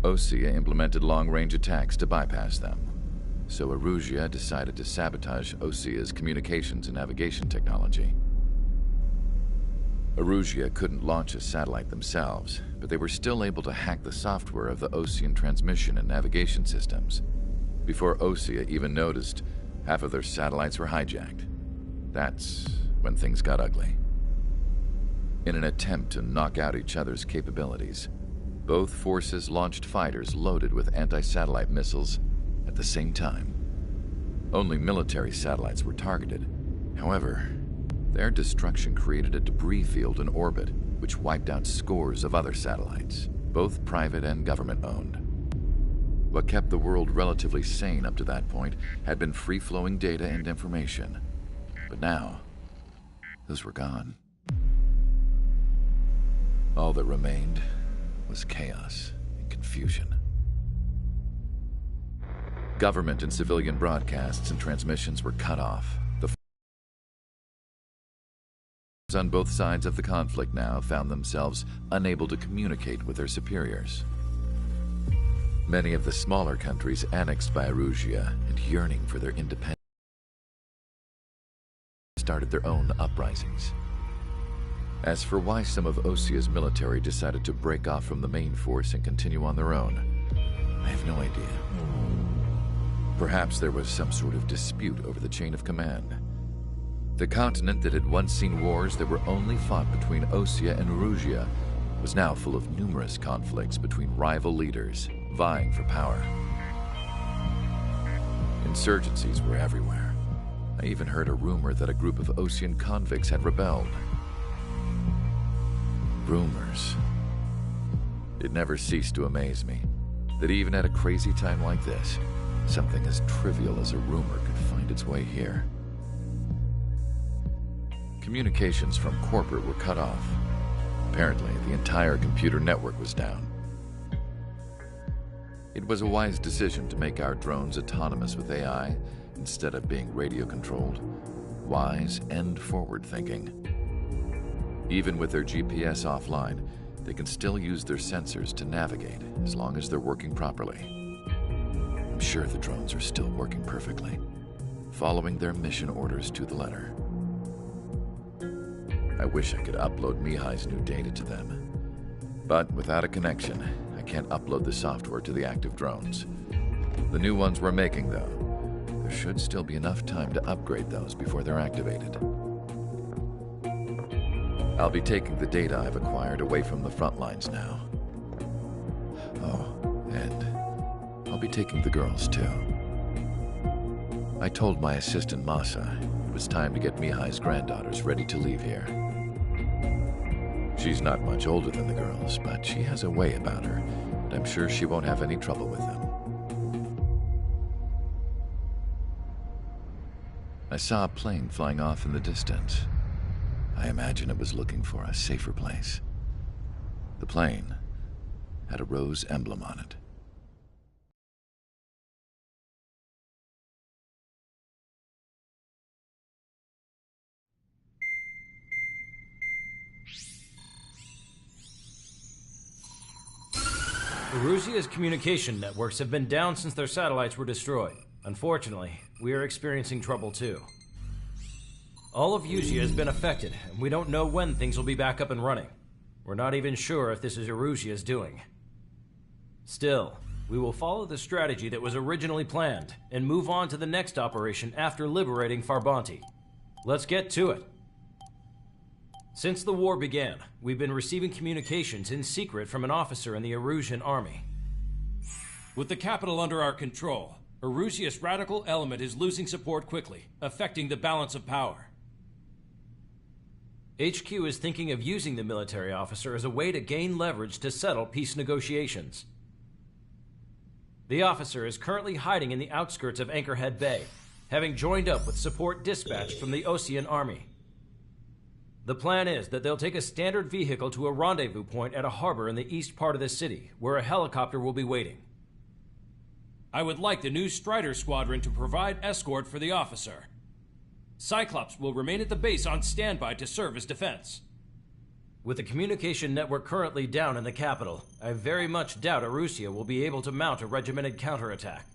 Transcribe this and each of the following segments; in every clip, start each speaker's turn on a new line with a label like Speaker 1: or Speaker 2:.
Speaker 1: Osea implemented long-range attacks to bypass them, so Erusia decided to sabotage Osea's communications and navigation technology. Erusia couldn't launch a satellite themselves, but they were still able to hack the software of the Osean transmission and navigation systems. Before Osea even noticed, half of their satellites were hijacked. That's when things got ugly. In an attempt to knock out each other's capabilities, both forces launched fighters loaded with anti-satellite missiles at the same time. Only military satellites were targeted. However, their destruction created a debris field in orbit, which wiped out scores of other satellites, both private and government-owned. What kept the world relatively sane up to that point had been free-flowing data and information. But now, those were gone. All that remained was chaos and confusion. Government and civilian broadcasts and transmissions were cut off. The on both sides of the conflict now found themselves unable to communicate with their superiors. Many of the smaller countries annexed by Erusia and yearning for their independence started their own uprisings. As for why some of Osea's military decided to break off from the main force and continue on their own, I have no idea. Perhaps there was some sort of dispute over the chain of command. The continent that had once seen wars that were only fought between Osea and Erusia was now full of numerous conflicts between rival leaders vying for power. Insurgencies were everywhere. I even heard a rumor that a group of Osean convicts had rebelled. Rumors. It never ceased to amaze me that even at a crazy time like this, something as trivial as a rumor could find its way here. Communications from corporate were cut off. Apparently, the entire computer network was down. It was a wise decision to make our drones autonomous with AI instead of being radio-controlled. Wise and forward-thinking. Even with their GPS offline, they can still use their sensors to navigate as long as they're working properly. I'm sure the drones are still working perfectly, following their mission orders to the letter. I wish I could upload Mihai's new data to them. But without a connection, I can't upload the software to the active drones. The new ones we're making, though, there should still be enough time to upgrade those before they're activated. I'll be taking the data I've acquired away from the front lines now. Oh, and I'll be taking the girls, too. I told my assistant Masa it was time to get Mihai's granddaughters ready to leave here. She's not much older than the girls, but she has a way about her, and I'm sure she won't have any trouble with them. I saw a plane flying off in the distance. I imagine it was looking for a safer place. The plane had a rose emblem on it.
Speaker 2: Erusia's communication networks have been down since their satellites were destroyed. Unfortunately, we are experiencing trouble too. All of Erusia has been affected, and we don't know when things will be back up and running. We're not even sure if this is Erusia's doing. Still, we will follow the strategy that was originally planned, and move on to the next operation after liberating Farbanti. Let's get to it. Since the war began, we've been receiving communications in secret from an officer in the Erusian army.
Speaker 3: With the capital under our control, Erusia's radical element is losing support quickly, affecting the balance of power.
Speaker 2: HQ is thinking of using the military officer as a way to gain leverage to settle peace negotiations. The officer is currently hiding in the outskirts of Anchorhead Bay, having joined up with support dispatched from the Osean army. The plan is that they'll take a standard vehicle to a rendezvous point at a harbor in the east part of the city, where a helicopter will be waiting.
Speaker 3: I would like the new Strider Squadron to provide escort for the officer. Cyclops will remain at the base on standby to serve as defense.
Speaker 2: With the communication network currently down in the capital, I very much doubt Arussia will be able to mount a regimented counterattack.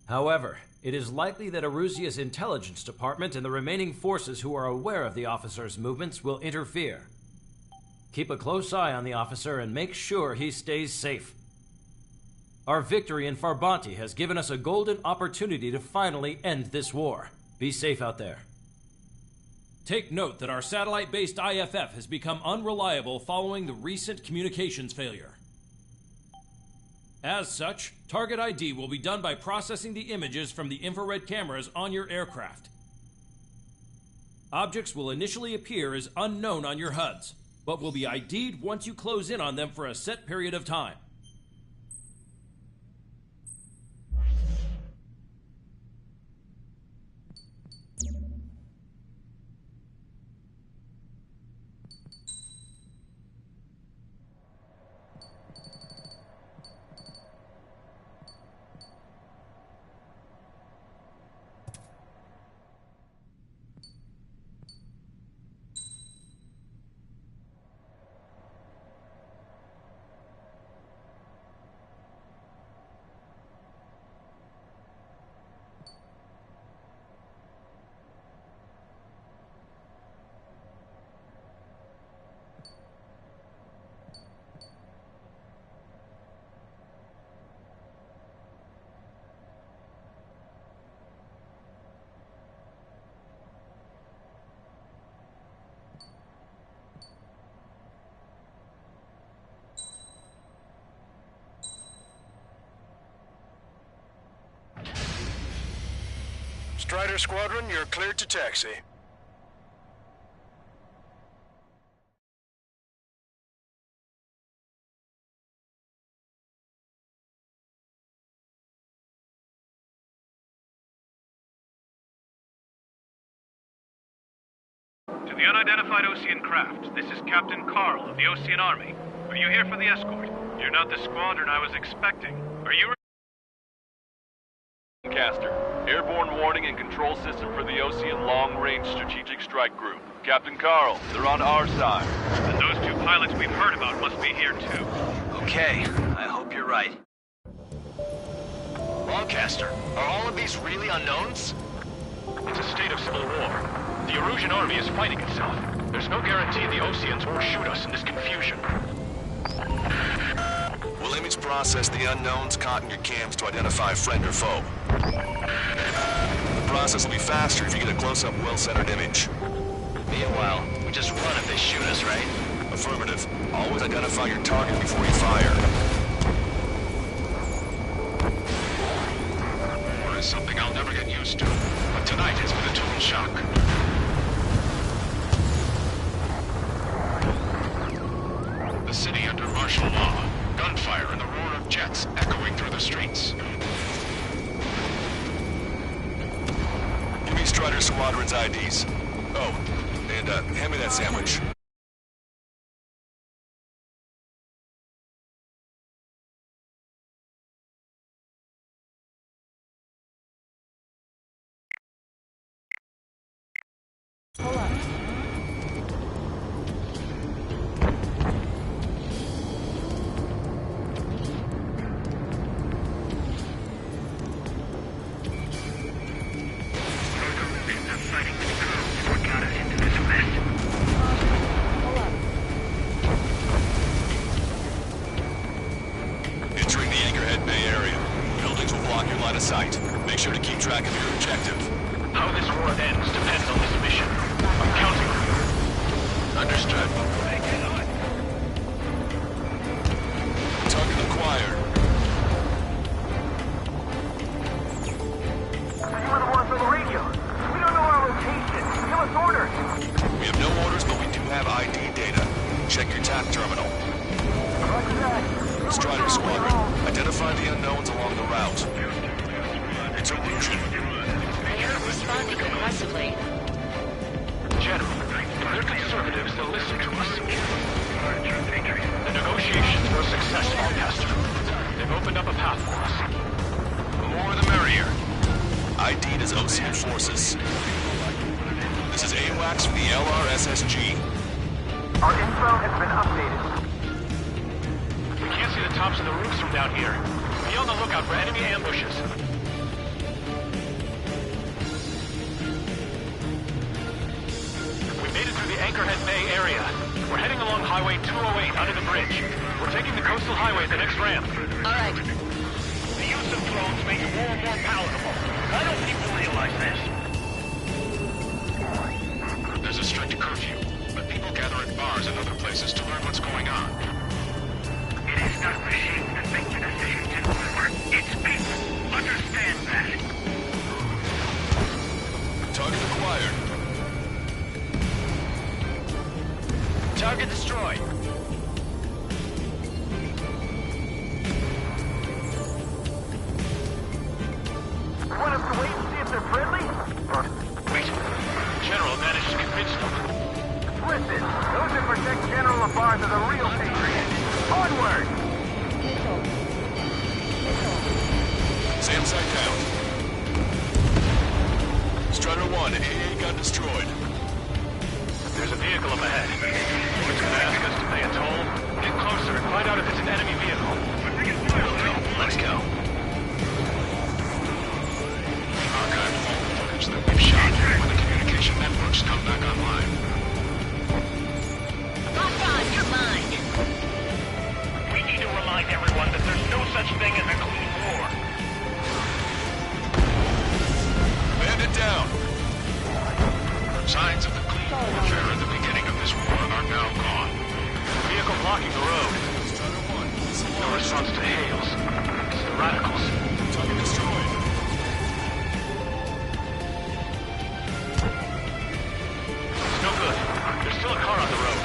Speaker 2: However, it is likely that Arussia's intelligence department and the remaining forces who are aware of the officer's movements will interfere. Keep a close eye on the officer and make sure he stays safe. Our victory in Farbanti has given us a golden opportunity to finally end this war. Be safe out there.
Speaker 3: Take note that our satellite-based IFF has become unreliable following the recent communications failure. As such, target ID will be done by processing the images from the infrared cameras on your aircraft. Objects will initially appear as unknown on your HUDs, but will be ID'd once you close in on them for a set period of time.
Speaker 4: Strider Squadron, you're cleared to taxi.
Speaker 5: To the unidentified Osean craft, this is Captain Carl of the Osean Army. Are you here for the escort? You're not the squadron I was expecting. Are you...
Speaker 6: Caster. Airborne warning and control system for the Osean Long-Range Strategic Strike Group. Captain Carl, they're on our side.
Speaker 5: And those two pilots we've heard about must be here too.
Speaker 7: Okay, I hope you're right. Longcaster, are all of these really unknowns?
Speaker 5: It's a state of civil war. The Erusian army is fighting itself. There's no guarantee the Oseans won't shoot us in this confusion.
Speaker 4: We'll image process the unknowns caught in your cams to identify friend or foe. The process will be faster if you get a close-up, well-centered image.
Speaker 7: Meanwhile, we just run if they shoot us, right?
Speaker 4: Affirmative. Always identify your target before you fire.
Speaker 5: War is something I'll never get used to, but tonight has been a total shock. The city under martial law, gunfire and the roar of jets echoing through the streets.
Speaker 4: Give me Strider Squadron's IDs. Oh, and hand me that sandwich. Sight. Make sure to keep track of your objective.
Speaker 5: How this war ends depends on this mission. I'm counting on you.
Speaker 7: Understood.
Speaker 4: Target acquired.
Speaker 8: You were the ones on the radio. We don't know our location. Give us orders.
Speaker 4: We have no orders, but we do have ID data. Check your TAC terminal. Strider Squadron, identify the unknowns along the route. It's Erusian.
Speaker 9: They're responding aggressively.
Speaker 5: General, if they're conservatives, they'll listen to us. The negotiations were a success, Longcaster. They've opened up a path for us. The more the merrier.
Speaker 4: ID'd as Osean forces. This is AWACS for the LRSSG.
Speaker 8: Our info has been updated.
Speaker 5: We can't see the tops of the roofs from down here. Be on the lookout for enemy ambushes. We made it through the Anchorhead Bay area. We're heading along Highway 208 under the bridge. We're taking the coastal highway at the next ramp.
Speaker 9: All right.
Speaker 5: The use of drones makes war more palatable. I don't think people realize this.
Speaker 4: There's a strict curfew, but people gather at bars and other places to learn what's going on.
Speaker 5: It is not machines that make the decisions in war. It's people. Understand that.
Speaker 4: Target acquired.
Speaker 7: Target destroyed.
Speaker 8: Want us to wait and see if they're friendly?
Speaker 5: Wait. General managed to convince them.
Speaker 8: Listen, those that protect General LaBarge are the real patriots. Onward!
Speaker 4: SAM site down. Strider 1, AA gun destroyed.
Speaker 5: There's a vehicle up ahead. It's gonna ask us to pay a toll. Get closer and find out if it's an enemy vehicle.
Speaker 7: Let's go.
Speaker 4: Archived all the footage that we've shot when the communication networks come back online.
Speaker 9: Lock on, you're mine.
Speaker 5: We need to remind everyone that there's no such thing as a clean war.
Speaker 4: Bandit down. Signs of the clean warfare at the beginning of this war are now gone.
Speaker 5: Vehicle blocking the road. No response to hails. It's the radicals.
Speaker 4: Target destroyed.
Speaker 5: It's no good. There's still a car on the road.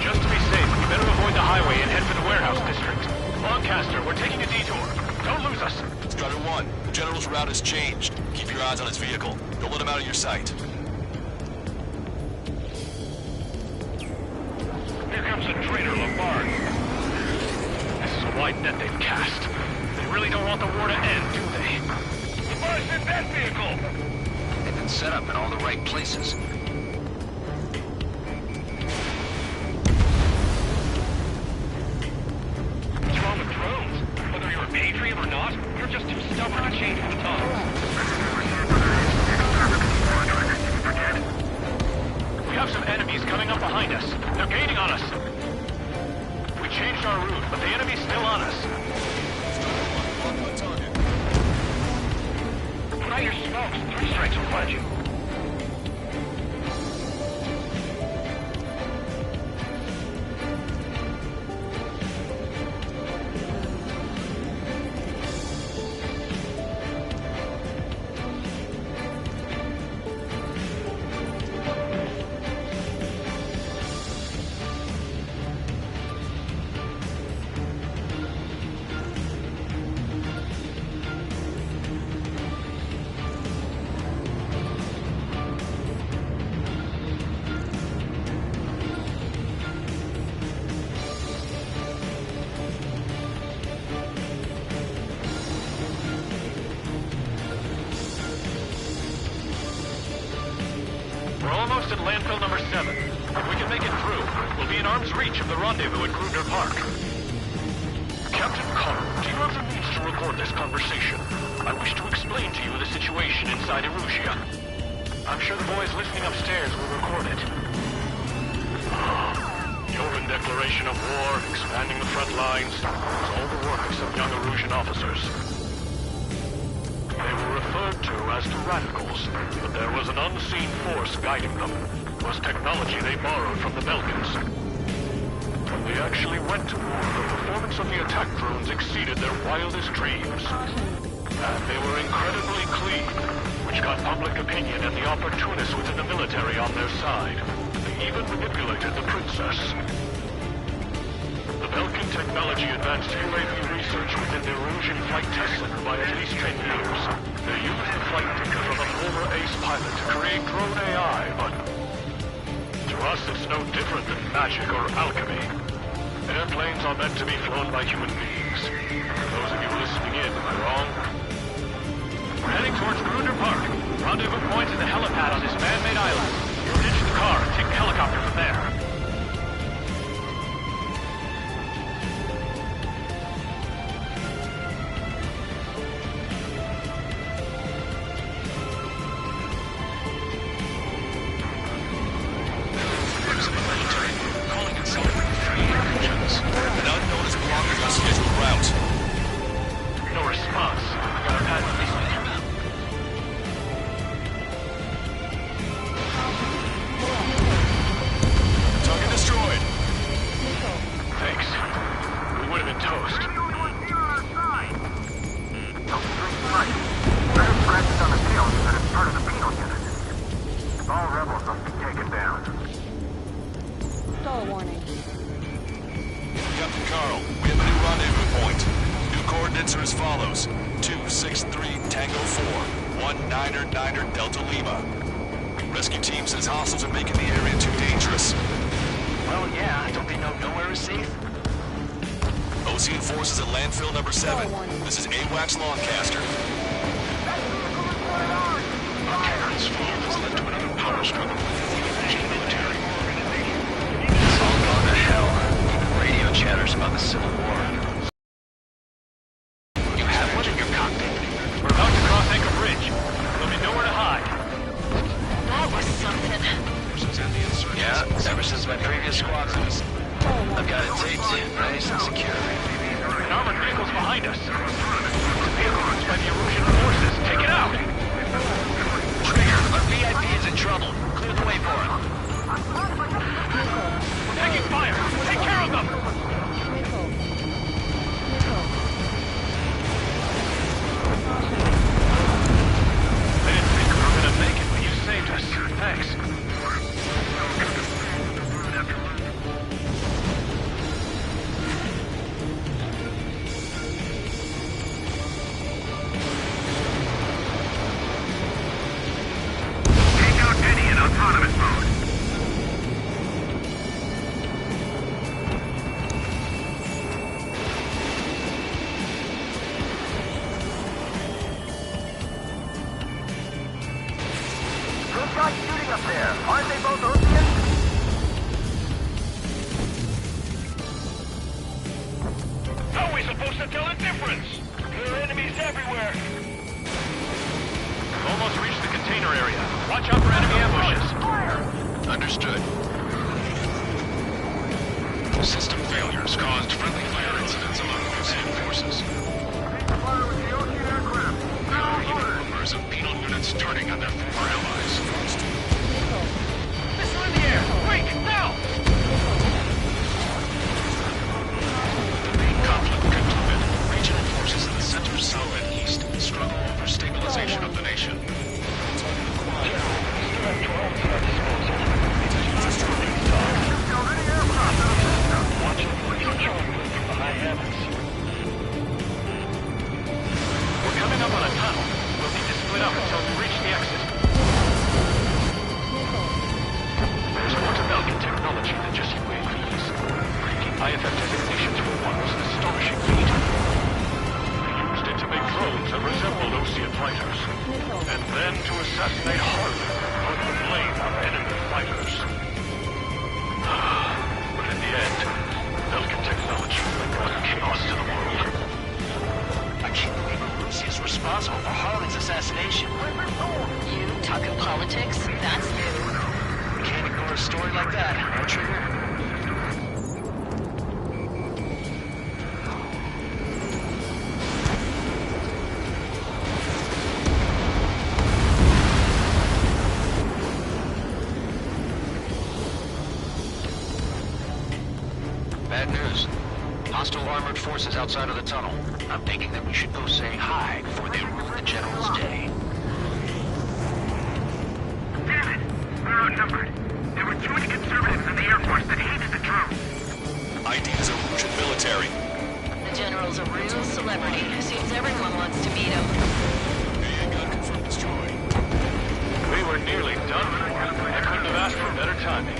Speaker 5: Just to be safe, we better avoid the highway and head for the warehouse district. Lancaster, we're taking a detour. Don't lose us.
Speaker 4: Strider 1, the General's route has changed. Keep your eyes on his vehicle. Don't let him out of your sight.
Speaker 5: Here comes the traitor, Labarge. This is a wide net they've cast. They really don't want the war to end, do they? Labarge's in that vehicle!
Speaker 7: They've been set up in all the right places.
Speaker 5: What's wrong with drones? Whether you're a patriot or not, you're just too stubborn to change with the times. We have some enemies coming up behind us. They're gaining on us. We changed our route, but the enemy's still on us. Put out your smokes. 3 strikes will find you. We're almost at landfill number 7. If we can make it through, we'll be in arm's reach of the rendezvous at Grudner Park. Captain Carl, do you have the means to record this conversation? I wish to explain to you the situation inside Erusia. I'm sure the boys listening upstairs will record it. The open declaration of war, expanding the front lines, was all the work of some young Erusian officers. They were referred to as the radicals, but there was an unseen force guiding them. It was technology they borrowed from the Belgians. When they actually went to war, the performance of the attack drones exceeded their wildest dreams. And they were incredibly clean, which got public opinion and the opportunists within the military on their side. They even manipulated the princess. The Belgian technology advanced UAV research within the Erusian Flight Test Center by at least 10 years. They used the flight data from a former ace pilot to create drone AI, but to us it's no different than magic or alchemy. Airplanes are meant to be flown by human beings. For those of you listening in, am I wrong? We're heading towards Grudner Park. Rendezvous point is the helipad on this man-made island. You'll ditch the car and take the helicopter from there.
Speaker 4: follows. 263 Tango 4, 1999 Delta Lima. Rescue team says hostiles are making the area too dangerous.
Speaker 7: Well, yeah, don't they know nowhere is safe?
Speaker 4: Ocean forces at landfill number 7. This is AWACS Longcaster.
Speaker 5: This field has led to another power struggle within the Russian military.
Speaker 7: It's all gone to hell. Even radio chatters about the Civil War. You have one in your cockpit?
Speaker 5: We're about to cross Anchor Bridge. There'll be nowhere to hide.
Speaker 9: That was something.
Speaker 7: Yeah, ever since my previous squadron. I've got it taped, nice and secure.
Speaker 5: An armored vehicle's behind us. It's a vehicle used by the Erusian forces. Take it out!
Speaker 7: Trigger, our VIP is in trouble. Clear the way for him.
Speaker 5: We're taking fire! Take care of them! I didn't think we were gonna make it, but you saved us. Thanks.
Speaker 8: Take out Eddie in autonomous mode. Good guys shooting up there. Aren't they both Oceans?
Speaker 5: How are we supposed to tell the difference? There are enemies everywhere. We've almost reached the container area. Watch out for enemy ambushes.
Speaker 4: Understood.
Speaker 5: System failures caused friendly fire incidents among Ocean forces.
Speaker 8: Fire with the Ocean aircraft.
Speaker 5: There are even rumors of penal units turning on their former allies. Missile in the air! Quick, now! Conflict concluded. Regional forces in the center, south, and east struggle over stabilization of the nation. We're coming up on a tunnel. We'll need to split up until we reach the exit. There's more to Belgian technology than just UAVs. Breaking IFF designations for one was an astonishing feat. They used it to make drones that resembled Osean fighters. And then to assassinate Harley, put the blame on enemy fighters. But in the end, Belgian technology brought chaos to the world.
Speaker 7: I can't believe Russia is responsible for Harley's assassination.
Speaker 9: You talking politics? That's new.
Speaker 7: Can't ignore a story like that, no Trigger? Bad news. Hostile armored forces outside of the tunnel. I'm thinking that we should go say hi before they ruin the General's day.
Speaker 8: Damn it! We're outnumbered. There were too many conservatives in the Air Force that hated the drone.
Speaker 4: ID is a Russian military.
Speaker 9: The General's a real celebrity. Seems everyone wants to meet him.
Speaker 4: AA gun confirmed destroyed.
Speaker 5: We were nearly done. I couldn't have asked for better timing.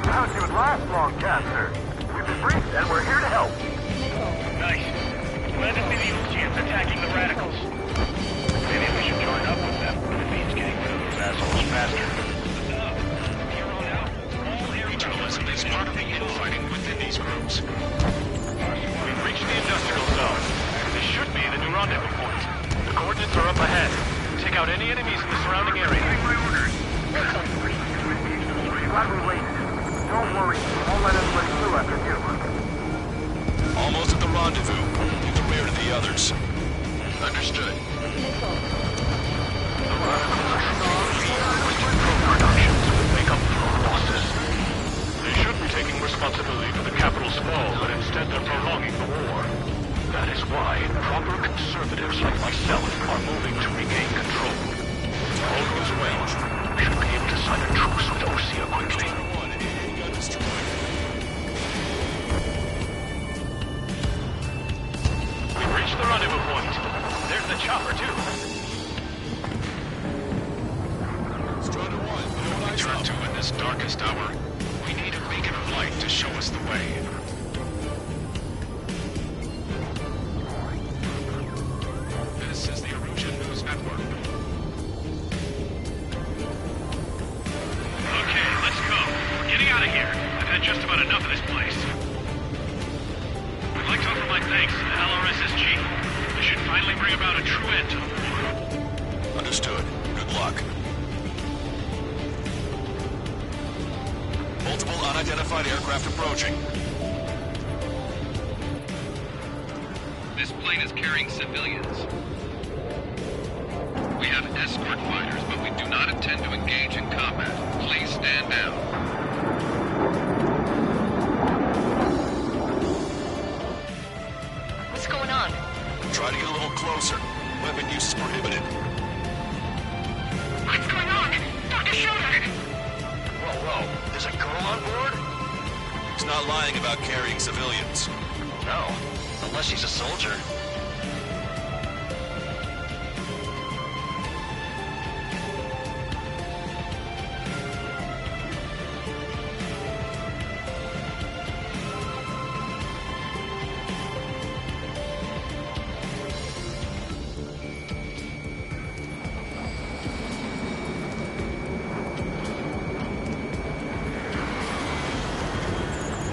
Speaker 8: How'd you last long, Caster? We've been briefed and we're here to help.
Speaker 5: Nice. Glad to see the Oceans attacking the radicals. Maybe we should join up with them. It means getting rid of those assholes faster. Here on out, all regionalism is part of the infighting within these groups. We've reached the industrial zone. This should be the new rendezvous point. The coordinates are up ahead. Take out any enemies in the surrounding area.
Speaker 8: My orders. Glad we waited. Don't worry, we won't let anybody through after you.
Speaker 4: Almost at the rendezvous. In the rear to the others. Understood.
Speaker 5: The radicals are twisting pro-productions will make up for our losses. They should be taking responsibility for the capital's fall, but instead they're prolonging the war. That is why proper conservatives like myself are moving to regain control. If all goes well, we should be able to sign a truce with Osea quickly. chopper, too.
Speaker 4: Strider 1,
Speaker 7: We turn to in this darkest hour. We need a beacon of light to show us the way. This is the Erosion News Network.
Speaker 5: Okay, let's go. We're getting out of here. I've had just about enough of this place. I'd like to offer my thanks to the LRSSG. This should finally bring about a true end to the war.
Speaker 4: understood. Good luck. Multiple unidentified aircraft approaching.
Speaker 10: This plane is carrying civilians. We have escort fighters, but we do not intend to engage in combat. Please stand down.
Speaker 9: What's going on?
Speaker 4: Try to get a little closer. Weapon use is prohibited.
Speaker 9: What's going on? Dr. Schroeder!
Speaker 7: Whoa, there's a girl on board?
Speaker 4: He's not lying about carrying civilians.
Speaker 7: No, unless she's a soldier.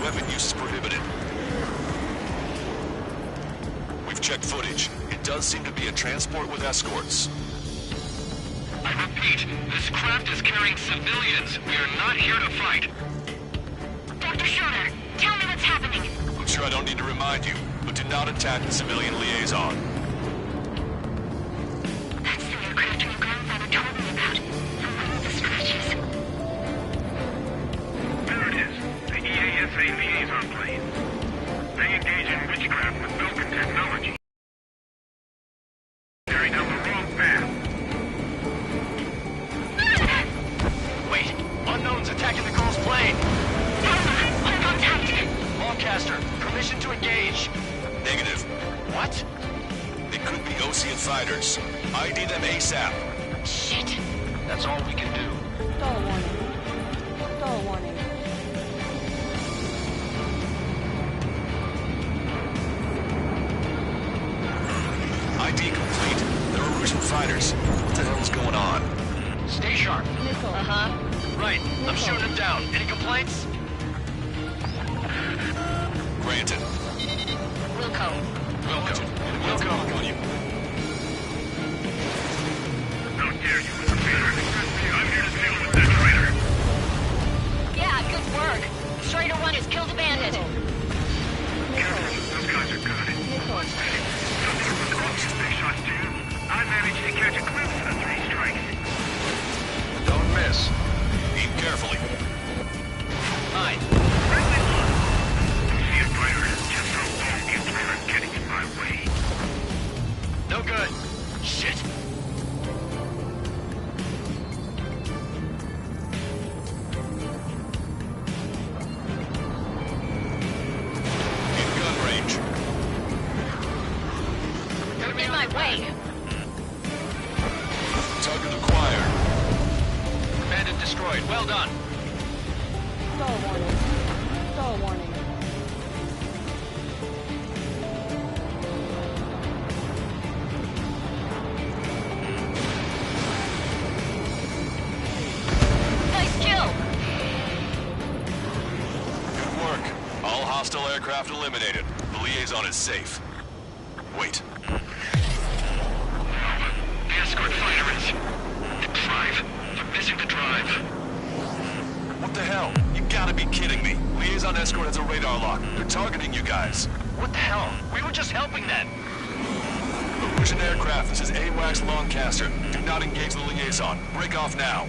Speaker 4: Weapon use is prohibited. We've checked footage. It does seem to be a transport with escorts.
Speaker 10: I repeat, this craft is carrying civilians. We are not here to fight.
Speaker 9: Dr. Schroeder, tell me what's happening.
Speaker 4: I'm sure I don't need to remind you, but do not attack the civilian liaison.
Speaker 9: That's the aircraft your grandfather told me about. The one with the scratches.
Speaker 5: There it is. The EASA liaison plane. They engage in witchcraft with Vulcan technology. Carrying down the wrong path.
Speaker 7: Wait, unknowns attacking the girl's plane.
Speaker 9: Hold on tight.
Speaker 7: Longcaster, permission to engage.
Speaker 4: Negative.
Speaker 7: What?
Speaker 4: They could be Osean fighters. ID them ASAP.
Speaker 9: Shit.
Speaker 7: That's all we can do.
Speaker 11: Don't warning. Don't warning.
Speaker 4: ID complete. They're Erusian fighters. What the hell is going on?
Speaker 7: Stay sharp.
Speaker 11: Missile.
Speaker 9: Uh-huh.
Speaker 7: Right, I'm shooting him down. Any complaints?
Speaker 4: Granted.
Speaker 9: Wilco.
Speaker 4: Welcome. Welcome on you.
Speaker 5: How dare you, Mr. Peter? I'm here to deal with that traitor.
Speaker 9: Yeah, good work. Strider 1 has killed a bandit.
Speaker 5: Careful, those guys are good. Don't think it was all just big shots, too. I managed to catch a glimpse of the 3 strikes.
Speaker 4: Don't miss. Aim carefully.
Speaker 7: Fine.
Speaker 5: Friendly look. See a fighter is just how long you plan getting in my way.
Speaker 7: No good. Shit.
Speaker 4: In gun range.
Speaker 9: In my way.
Speaker 4: Target acquired.
Speaker 7: Bandit destroyed. Well done.
Speaker 11: Don't warning. Don't warning.
Speaker 9: Nice kill.
Speaker 4: Good work. All hostile aircraft eliminated. The liaison is safe. Wait.
Speaker 10: The escort fighter is... the drive. They're missing the drive.
Speaker 4: What the hell? You gotta be kidding me. Liaison escort has a radar lock. They're targeting you guys.
Speaker 7: What the hell? We were just helping them.
Speaker 4: Erusian aircraft, this is AWACS Longcaster. Do not engage the liaison. Break off now.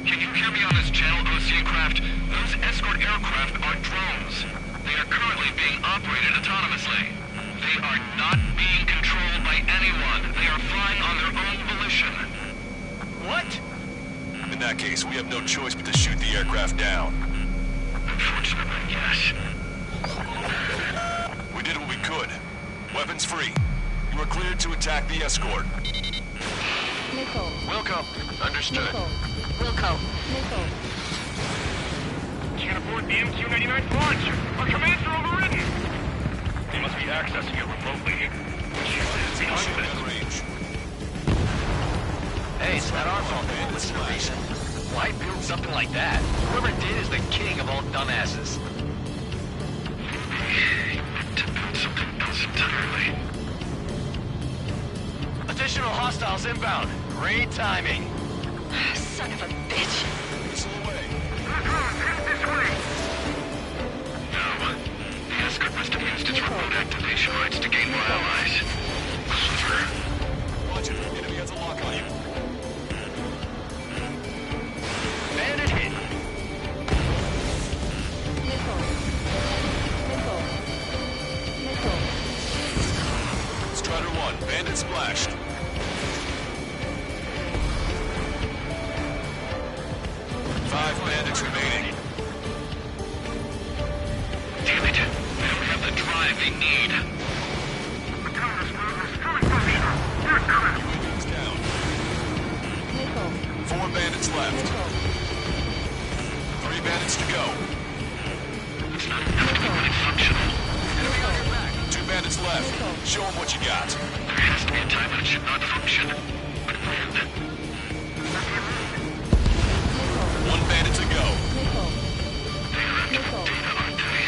Speaker 10: Can you hear me on this channel, Osean craft? Those escort aircraft are drones. They are currently being operated autonomously. They are not being controlled by anyone. They are flying on their own volition.
Speaker 7: What?
Speaker 4: In that case, we have no choice but to shoot the aircraft down.
Speaker 10: Unfortunately, yes.
Speaker 4: We did what we could. Weapons free. to attack the escort.
Speaker 11: Missile.
Speaker 7: Wilco. Understood.
Speaker 11: Missile.
Speaker 9: Wilco.
Speaker 11: Missile.
Speaker 5: Can't afford the MQ-99's launch. Our commands are overridden. They must be accessing it remotely.
Speaker 4: Range.
Speaker 7: Hey, it's not our fault they won't listen to reason. Why build something like that? Whoever did is the king of all dumbasses. To build something else entirely. Additional hostiles inbound. Great timing.
Speaker 9: Son of a bitch.
Speaker 4: Missile away.
Speaker 10: No. The escort must have used its remote activation rights to gain more allies. Clever.
Speaker 4: Watch it. Enemy has a lock on you.
Speaker 7: Bandit hit.
Speaker 11: Missile. Missile. Missile.
Speaker 4: Strider 1, bandit splashed. Five bandits remaining.
Speaker 10: Damn it. They don't have the drive they need.
Speaker 4: Units down.
Speaker 11: Missile.
Speaker 4: 4 bandits left.
Speaker 11: Missile.
Speaker 4: 3 bandits to go.
Speaker 10: It's not enough to be really functional.
Speaker 4: Enemy on your back. 2 bandits left. Show them what you got.
Speaker 10: There has to be a time when it should not function. But when?
Speaker 4: 1 bandit to go.
Speaker 11: Missile.
Speaker 10: They are after
Speaker 11: Missile.
Speaker 10: data, aren't they?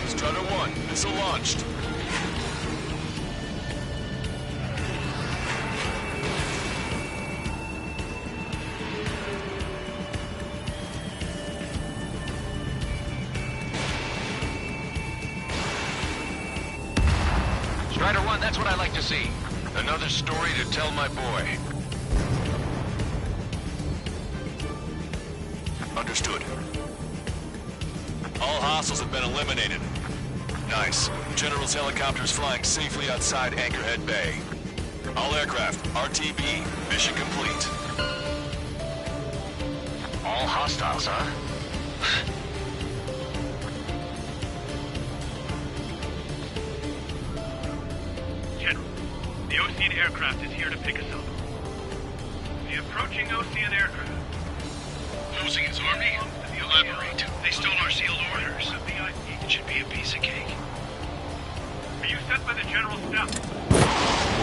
Speaker 4: Strider 1, missile launched.
Speaker 7: Strider 1, that's what I like to see. Another story to tell my boy.
Speaker 4: Understood. All hostiles have been eliminated. Nice. General's helicopters flying safely outside Anchorhead Bay. All aircraft, RTB, mission complete.
Speaker 7: All hostiles, huh?
Speaker 5: General, the Ocean aircraft is here to pick us up. The approaching Ocean aircraft.
Speaker 10: Ocean's army? Elaborate. They stole our sealed orders. It should be a piece of cake.
Speaker 5: Are you sent by the General's staff?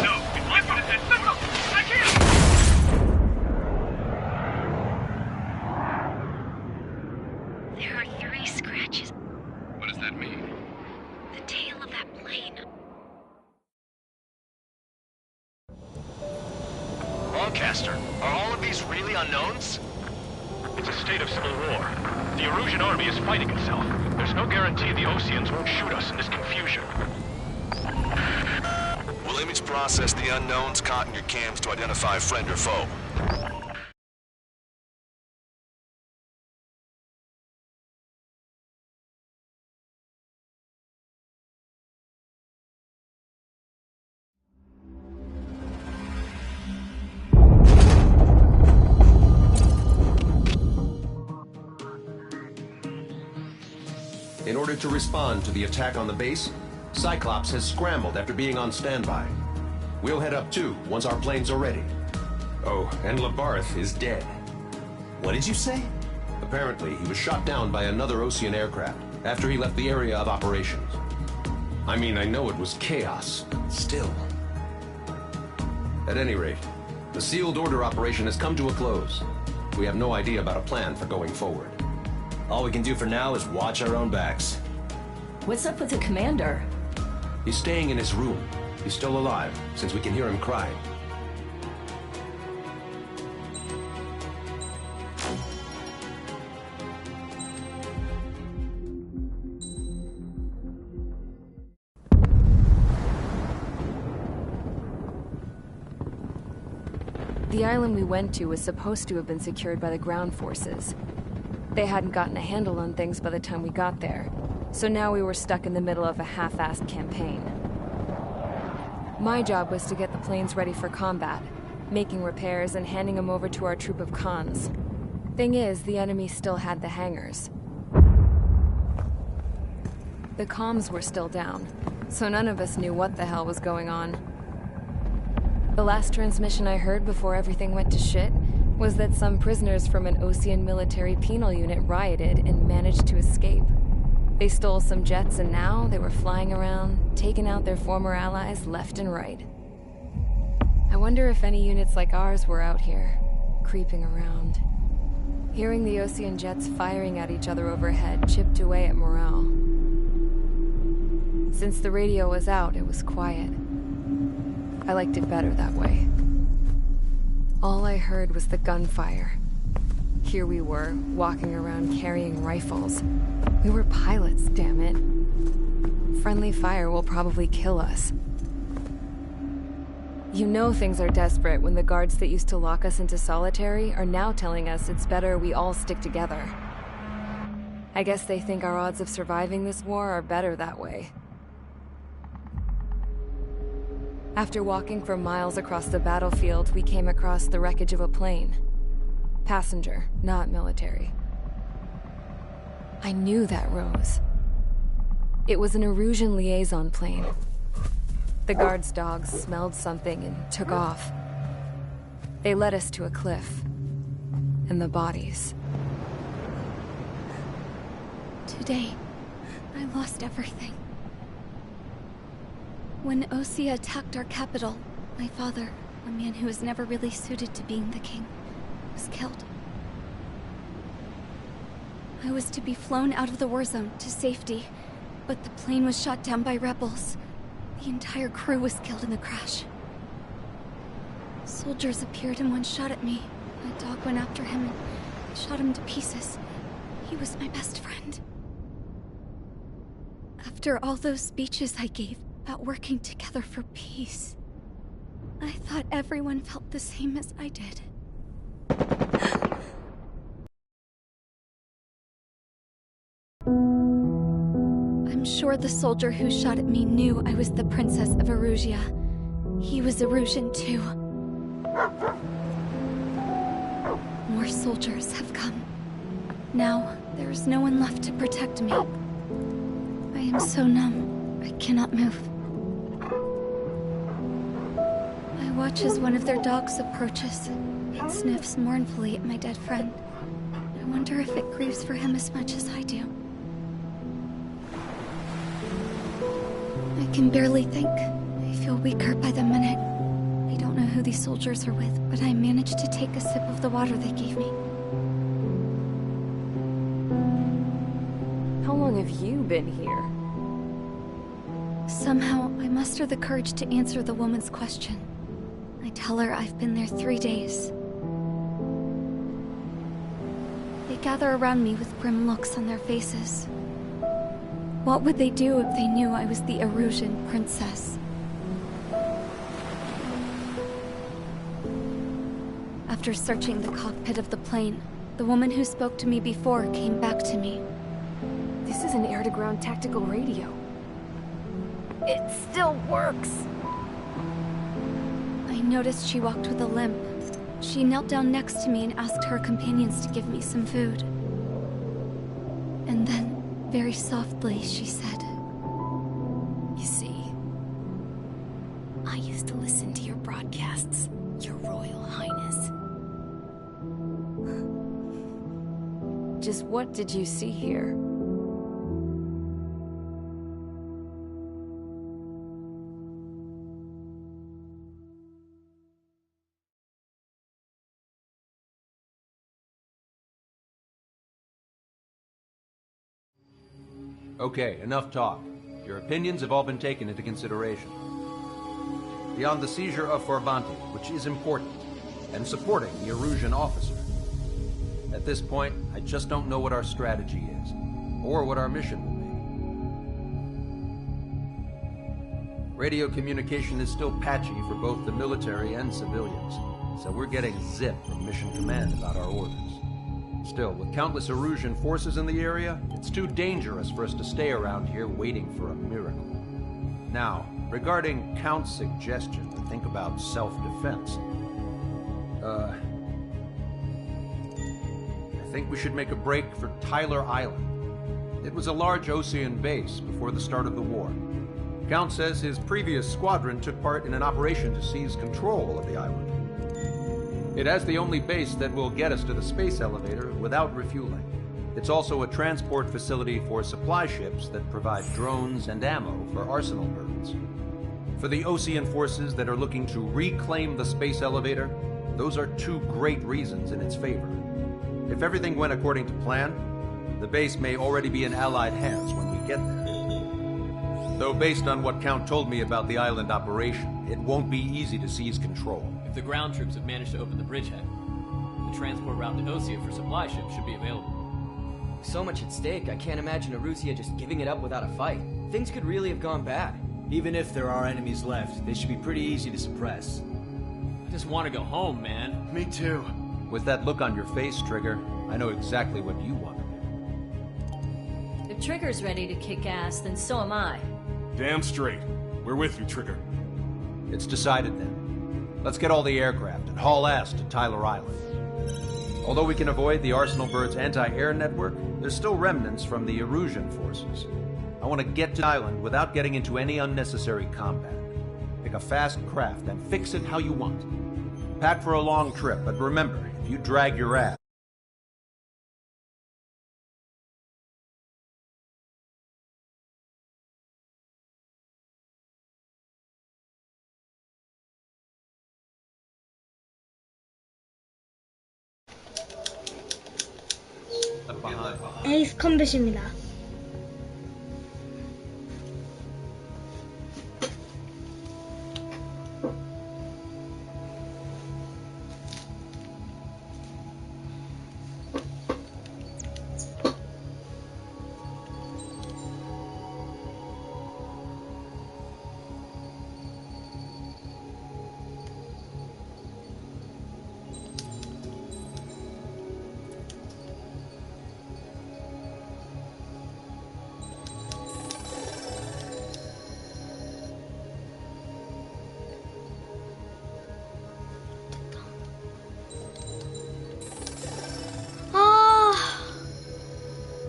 Speaker 5: No, it's my fault. I can't!
Speaker 9: There are 3 scratches.
Speaker 10: What does that mean?
Speaker 9: The tail of that plane.
Speaker 7: Lancaster, are all of these really unknowns?
Speaker 5: It's a state of civil war. The Erusian army is fighting itself. There's no guarantee the Oceans won't shoot us in this confusion.
Speaker 4: We'll image process the unknowns caught in your cams to identify friend or foe.
Speaker 12: In order to respond to the attack on the base, Cyclops has scrambled after being on standby. We'll head up too, once our planes are ready. Oh, and Labarth is dead.
Speaker 13: What did you say?
Speaker 12: Apparently, he was shot down by another Ocean aircraft after he left the area of operations. I mean, I know it was chaos, but still. At any rate, the sealed order operation has come to a close. We have no idea about a plan for going forward.
Speaker 13: All we can do for now is watch our own backs.
Speaker 14: What's up with the commander?
Speaker 12: He's staying in his room. He's still alive, since we can hear him crying.
Speaker 15: The island we went to was supposed to have been secured by the ground forces. They hadn't gotten a handle on things by the time we got there, so now we were stuck in the middle of a half-assed campaign. My job was to get the planes ready for combat, making repairs and handing them over to our troop of cons. Thing is, the enemy still had the hangars. The comms were still down, so none of us knew what the hell was going on. The last transmission I heard before everything went to shit was that some prisoners from an Osean military penal unit rioted and managed to escape. They stole some jets and now they were flying around, taking out their former allies left and right. I wonder if any units like ours were out here, creeping around. Hearing the Osean jets firing at each other overhead chipped away at morale. Since the radio was out, it was quiet. I liked it better that way. All I heard was the gunfire. Here we were, walking around carrying rifles. We were pilots, damn it. Friendly fire will probably kill us. You know things are desperate when the guards that used to lock us into solitary are now telling us it's better we all stick together. I guess they think our odds of surviving this war are better that way. After walking for miles across the battlefield, we came across the wreckage of a plane. Passenger, not military. I knew that rose. It was an Erusian liaison plane. The guard's dogs smelled something and took off. They led us to a cliff. And the bodies.
Speaker 16: Today, I lost everything. When Osea attacked our capital, my father, a man who was never really suited to being the king, was killed. I was to be flown out of the war zone to safety, but the plane was shot down by rebels. The entire crew was killed in the crash. Soldiers appeared and one shot at me. My dog went after him and shot him to pieces. He was my best friend. After all those speeches I gave about working together for peace, I thought everyone felt the same as I did. I'm sure the soldier who shot at me knew I was the Princess of Erusia. He was Erusian too. More soldiers have come. Now, there is no one left to protect me. I am so numb, I cannot move. I watch as one of their dogs approaches. It sniffs mournfully at my dead friend. I wonder if it grieves for him as much as I do. I can barely think. I feel weaker by the minute. I don't know who these soldiers are with, but I managed to take a sip of the water they gave me.
Speaker 15: How long have you been here?
Speaker 16: Somehow, I muster the courage to answer the woman's question. I tell her I've been there 3 days. They gather around me with grim looks on their faces. What would they do if they knew I was the Erusian princess? After searching the cockpit of the plane, the woman who spoke to me before came back to me.
Speaker 15: This is an air-to-ground tactical radio. It still works!
Speaker 16: I noticed she walked with a limp. She knelt down next to me and asked her companions to give me some food. And then, very softly, she said,
Speaker 15: "You see, I used to listen to your broadcasts, Your Royal Highness." Just what did you see here?
Speaker 12: Okay, enough talk. Your opinions have all been taken into consideration. Beyond the seizure of Forbante, which is important, and supporting the Erusian officer. At this point, I just don't know what our strategy is, or what our mission will be. Radio communication is still patchy for both the military and civilians, so we're getting zip from Mission Command about our orders. Still, with countless Erusian forces in the area, it's too dangerous for us to stay around here waiting for a miracle. Now, regarding Count's suggestion to think about self-defense, I think we should make a break for Tyler Island. It was a large Osean base before the start of the war. Count says his previous squadron took part in an operation to seize control of the island. It has the only base that will get us to the space elevator without refueling. It's also a transport facility for supply ships that provide drones and ammo for arsenal birds. For the Osean forces that are looking to reclaim the space elevator, those are two great reasons in its favor. If everything went according to plan, the base may already be in Allied hands when we get there. Though based on what Count told me about the island operation, it won't be easy to seize control.
Speaker 17: If the ground troops have managed to open the bridgehead, the transport route to Osea for supply ships should be available.
Speaker 18: So much at stake, I can't imagine Erusia just giving it up without a fight. Things could really have gone bad.
Speaker 19: Even if there are enemies left, they should be pretty easy to suppress.
Speaker 17: I just want to go home, man.
Speaker 19: Me too.
Speaker 12: With that look on your face, Trigger, I know exactly what you want.
Speaker 20: If Trigger's ready to kick ass, then so am I.
Speaker 21: Damn straight. We're with you, Trigger.
Speaker 12: It's decided then. Let's get all the aircraft and haul ass to Tyler Island. Although we can avoid the Arsenal Bird's anti-air network, there's still remnants from the Erusian forces. I want to get to the island without getting into any unnecessary combat. Pick a fast craft and fix it how you want. Pack for a long trip, but remember, if you drag your ass,
Speaker 22: 에이스 컴뱃입니다.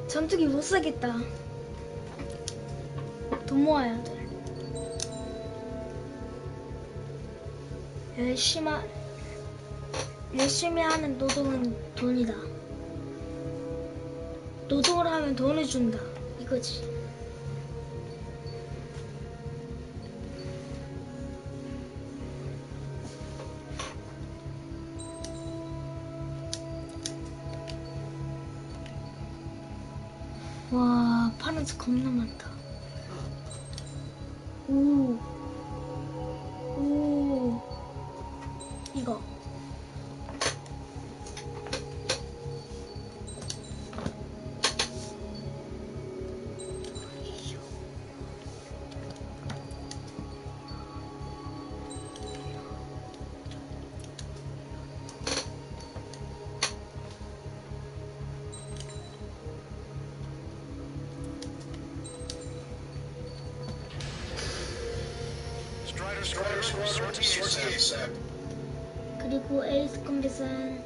Speaker 22: 전투기 못 사겠다. 돈 모아야 돼. 열심히 하는 노동은 돈이다. 노동을 하면 돈을 준다. 이거지. 와, 파란색 겁나 많다. 오, 이거. 그리고 에이스 컴뱃은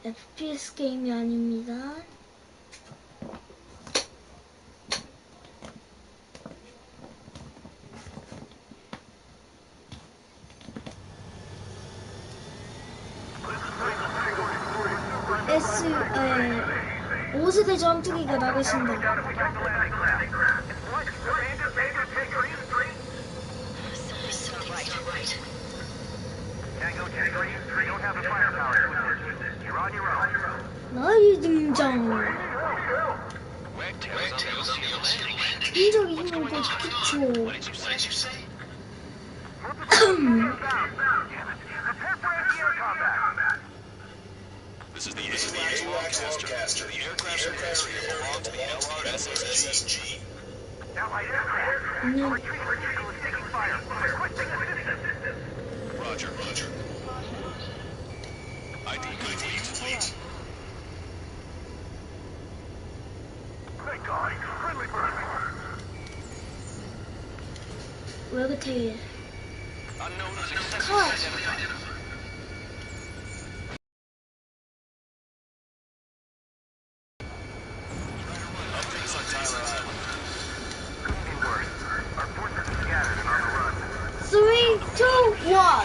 Speaker 22: FPS 게임이 아닙니다.5세대 전투기가 나가신다. 나의 등장. 인적이 힘을 더 좋겠죠.
Speaker 4: This is the AWACS Loadcaster. The aircraft carrier belong to the LRSSG. Roger. ID complete.
Speaker 8: Thank God, friendly bird.
Speaker 22: 왜 그렇게
Speaker 8: Our forces
Speaker 22: 우와.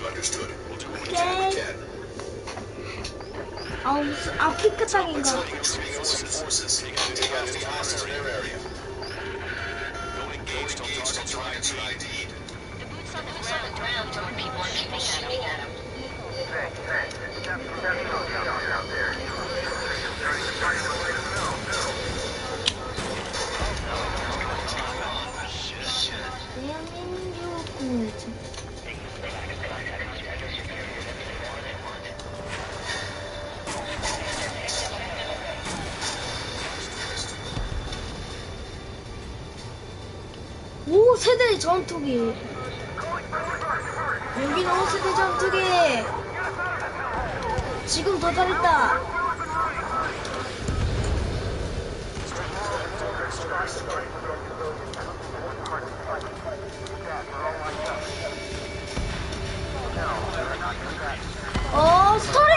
Speaker 4: Understood. We'll do what we
Speaker 22: 오케이.
Speaker 4: can.
Speaker 22: 아우, 무슨 아프리카 땅인가?
Speaker 4: Forces. Take out any hostiles in their area. Don't engage until targets are ID'd.
Speaker 9: The boots on the ground don't people are shooting at him.
Speaker 22: 대한민국 국민이지. 오, 세대 전투기. 여기는 5세대 전투기. 지금 도달했다. 스토리!